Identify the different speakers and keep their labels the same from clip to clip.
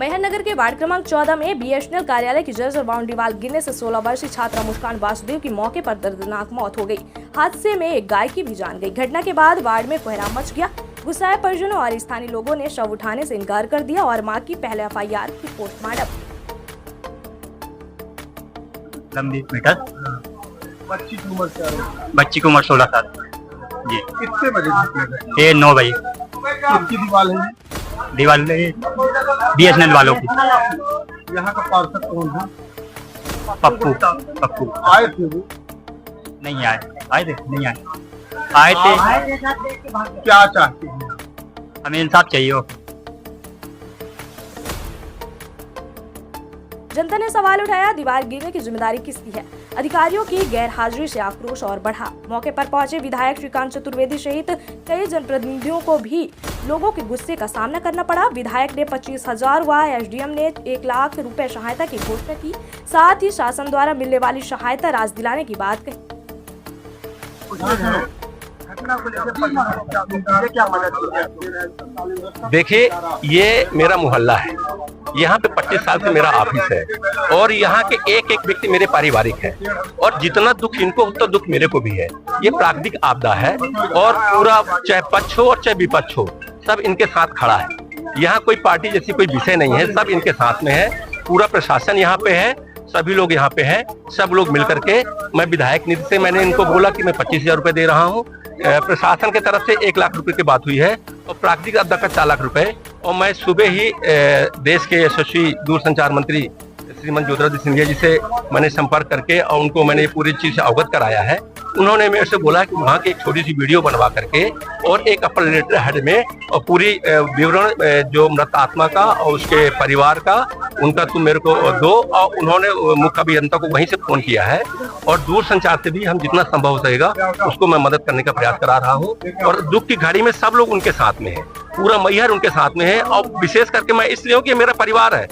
Speaker 1: मैहर नगर के वार्ड क्रमांक 14 में बीएसएनएल कार्यालय की जर्जर बाउंड्री वाल गिरने से 16 वर्षीय छात्रा मुस्कान वासुदेव की मौके पर दर्दनाक मौत हो गई। हादसे में एक गाय की भी जान गई। घटना के बाद वार्ड में कोहराम मच गया। गुस्साए परिजनों और स्थानीय लोगों ने शव उठाने से इनकार कर दिया और मां की पहले FIR की पोस्टमार्टम।
Speaker 2: बच्ची की उम्र 16 साल जी।
Speaker 3: कितने बजे?
Speaker 2: ये 9 बजे।
Speaker 3: किसकी दीवार है?
Speaker 2: दीवार BSNL वालों की।
Speaker 3: यहाँ का पार्षद कौन है?
Speaker 2: पप्पू
Speaker 3: आए थे वो?
Speaker 2: नहीं आए थे नहीं आए थे।
Speaker 3: क्या चाहते हैं?
Speaker 2: हमें इंसाफ चाहिए हो।
Speaker 1: जनता ने सवाल उठाया, दीवार गिरने की जिम्मेदारी किसकी है? अधिकारियों की गैर हाजिरी से आक्रोश और बढ़ा। मौके पर पहुंचे विधायक श्रीकांत चतुर्वेदी सहित कई जनप्रतिनिधियों को भी लोगों के गुस्से का सामना करना पड़ा। विधायक ने 25,000 व SDM ने 1 लाख रुपए सहायता की घोषणा की। साथ ही शासन द्वारा मिलने वाली सहायता राशि दिलाने की बात कही।
Speaker 4: देखिए, ये मेरा मोहल्ला है। यहाँ पे 25 साल से मेरा ऑफिस है और यहाँ के एक एक व्यक्ति मेरे पारिवारिक है और जितना दुख इनको उतना दुख मेरे को भी है। ये प्राकृतिक आपदा है और पूरा चाहे पक्ष हो और चाहे विपक्ष हो, सब इनके साथ खड़ा है। यहाँ कोई पार्टी जैसी कोई विषय नहीं है, सब इनके साथ में है। पूरा प्रशासन यहाँ पे है, सभी लोग यहाँ पे हैं, सब लोग मिलकर के। मैं विधायक निधि से मैंने इनको बोला कि मैं 25,000 रुपए दे रहा हूँ। प्रशासन की तरफ से 1 लाख रुपए की बात हुई है और प्राकृतिक आपदा का 4 लाख रुपए। और मैं सुबह ही देश के यशस्वी दूरसंचार मंत्री श्रीमान ज्योतिरादित्य सिंधिया जी से मैंने संपर्क करके और उनको मैंने पूरी चीज से अवगत कराया है। उन्होंने मेरे से बोला कि वहाँ की एक छोटी सी वीडियो बनवा करके और एक अपर लेटर हेड में और पूरी विवरण जो मृत आत्मा का और उसके परिवार का उनका तुम मेरे को दो। और उन्होंने मुख्य अभियंता को वहीं से फोन किया है और दूरसंचार से भी हम जितना संभव हो सकेगा उसको मैं मदद करने का प्रयास करा रहा हूँ। और दुख की घड़ी में सब लोग उनके साथ में है, पूरा मैहर उनके साथ में है और विशेष करके मैं इसलिए हूँ कि मेरा परिवार है।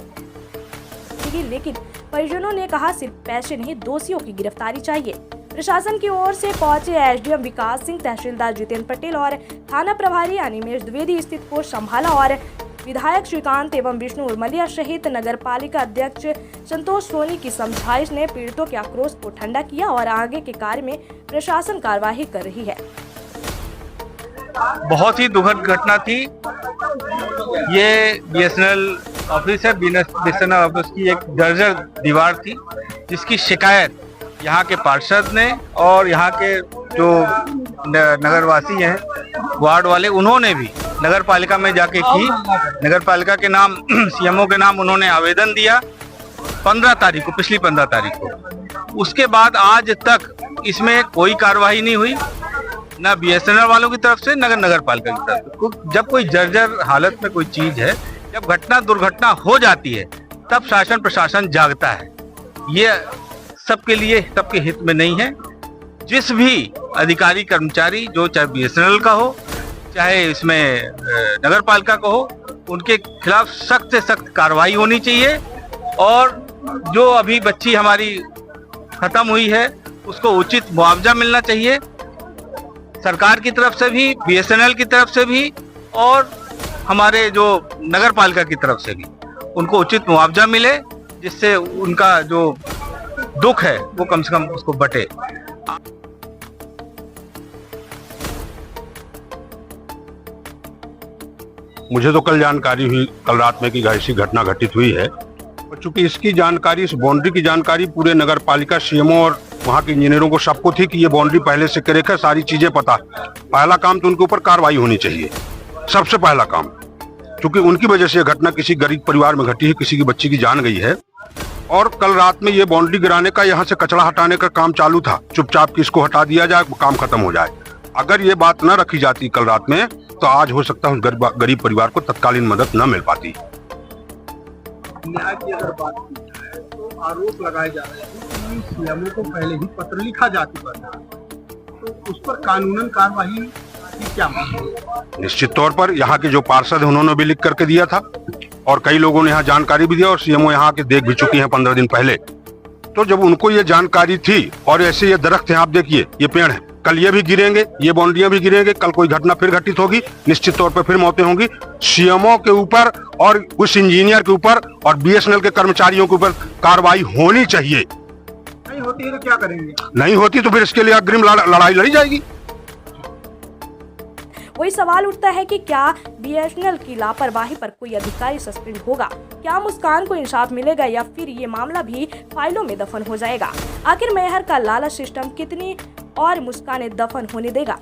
Speaker 1: लेकिन परिजनों ने कहा सिर्फ पैसे नहीं, दोषियों की गिरफ्तारी चाहिए। प्रशासन की ओर से पहुंचे SDM विकास सिंह, तहसीलदार जितेंद्र पटेल और थाना प्रभारी अनिमेश द्विवेदी स्थिति को संभाला और विधायक श्रीकांत एवं विष्णु उर्मलिया सहित नगर पालिका अध्यक्ष संतोष सोनी की समझाइश ने पीड़ितों के आक्रोश को ठंडा किया और आगे के कार्य में प्रशासन कार्यवाही कर रही है।
Speaker 3: बहुत ही दुखद घटना थी। ये BSNL ऑफिस है। BSNL ऑफिस की एक जर्जर दीवार थी जिसकी शिकायत यहाँ के पार्षद ने और यहाँ के जो नगरवासी हैं, वार्ड वाले, उन्होंने भी नगर पालिका में जाके की। नगर पालिका के नाम CMO के नाम उन्होंने आवेदन दिया 15 तारीख को, पिछली 15 तारीख को। उसके बाद आज तक इसमें कोई कार्रवाई नहीं हुई, ना BSNL वालों की तरफ से, नगर पालिका की तरफ से। जब कोई जर्जर हालत में कोई चीज है, जब घटना दुर्घटना हो जाती है, तब शासन प्रशासन जागता है। ये सबके लिए, सबके हित में नहीं है। जिस भी अधिकारी कर्मचारी, जो चाहे BSNL का हो चाहे इसमें नगर पालिका का हो, उनके खिलाफ सख्त से सख्त कार्रवाई होनी चाहिए। और जो अभी बच्ची हमारी खत्म हुई है उसको उचित मुआवजा मिलना चाहिए, सरकार की तरफ से भी, BSNL की तरफ से भी और हमारे जो नगर पालिका की तरफ से भी उनको उचित मुआवजा मिले, जिससे उनका जो दुख है वो कम से कम उसको बटे।
Speaker 5: मुझे तो कल जानकारी हुई, कल रात में, कि ऐसी घटना घटित हुई है। और चूंकि इसकी जानकारी, इस बाउंड्री की जानकारी पूरे नगर पालिका, CMO और वहाँ के इंजीनियरों को सबको थी कि ये बाउंड्री पहले से करे कर सारी चीजें पता। पहला काम तो उनके ऊपर कार्रवाई होनी चाहिए, सबसे पहला काम, क्योंकि उनकी वजह से यह घटना किसी गरीब परिवार में घटी है, किसी की बच्ची की जान गई है। और कल रात में ये बाउंड्री गिराने का, यहाँ से कचरा हटाने का काम चालू था। चुपचाप कि इसको हटा दिया जाए, काम खत्म हो जाए। अगर ये बात न रखी जाती कल रात में, तो आज हो सकता है उस गरीब परिवार को तत्कालीन मदद न मिल पाती।
Speaker 3: न्याय की अगर बात की जाए तो आरोप लगाए जा रहे हैं कि CMO को पहले ही पत्र लिखा जा चुका था, तो उस पर कानूनन कार्रवाई की क्या मांग है?
Speaker 5: निश्चित तौर पर यहाँ के जो पार्षद हैं उन्होंने भी लिख करके दिया था और कई लोगों ने यहाँ जानकारी भी दिया और CMO यहाँ के देख भी चुकी हैं 15 दिन पहले। तो जब उनको ये जानकारी थी, और ऐसे ये दरख्त हैं, आप देखिए ये पेड़ है, कल ये भी गिरेंगे, ये बाउंड्रियां भी गिरेंगे, कल कोई घटना फिर घटित होगी, निश्चित तौर पर फिर मौतें होंगी। सीएमओ के ऊपर और उस इंजीनियर के ऊपर और बीएसएनएल के कर्मचारियों के ऊपर कार्रवाई होनी चाहिए।
Speaker 2: नहीं होती है तो क्या करेंगे?
Speaker 5: नहीं होती तो फिर इसके लिए अग्रिम लड़ाई लड़ी जाएगी।
Speaker 1: वही सवाल उठता है कि क्या बीएसएनएल की लापरवाही पर कोई अधिकारी सस्पेंड होगा? क्या मुस्कान को इंसाफ मिलेगा या फिर ये मामला भी फाइलों में दफन हो जाएगा? आखिर मेहर का लालच सिस्टम कितनी और मुस्कानें दफन होने देगा?